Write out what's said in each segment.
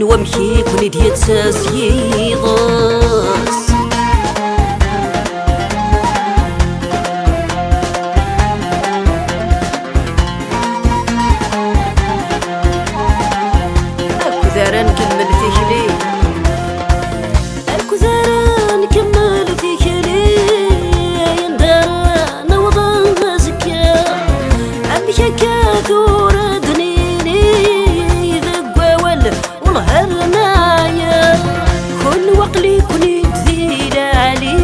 كون ومحي كون ديتساس يضاس أكو ذارا نكمل فيك لي أكو ذارا نكمل فيك لي يندار نوضا زكا عمي كاثور دنيني ذقوا والهرنايا كل وقلي كوني تذيل علي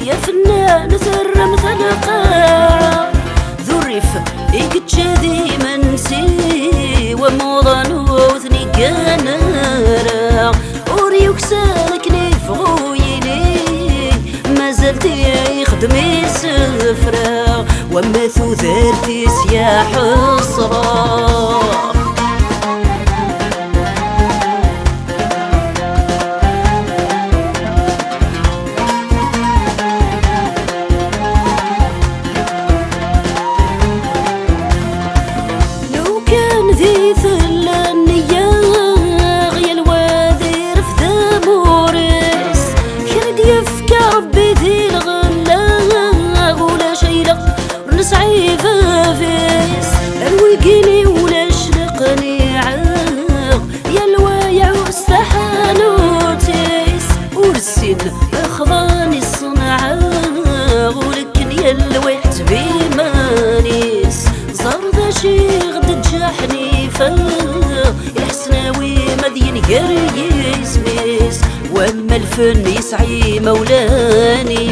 يا فنان سر مثلقا ذرف إيقتشادي منسي وموضان وثني قنارا وريوك سالكني فغويلي ما زلت يخدمي سفرا وما ثوثرتي يا حصرا ذي ثلانية غيا الواذر في ذمورس كرد يفكر بذي الغلا ولا شيلة ونسعي فافيس الويقيني ولا شلقني عاق يا الوايع واستحانوتيس ورسين اخضاني الصنعة ولكن يا الويحت بيمانيس زرد شيغ حنيفة الحسناوي مذين قريس ميس واما الفن يسعي مولانيس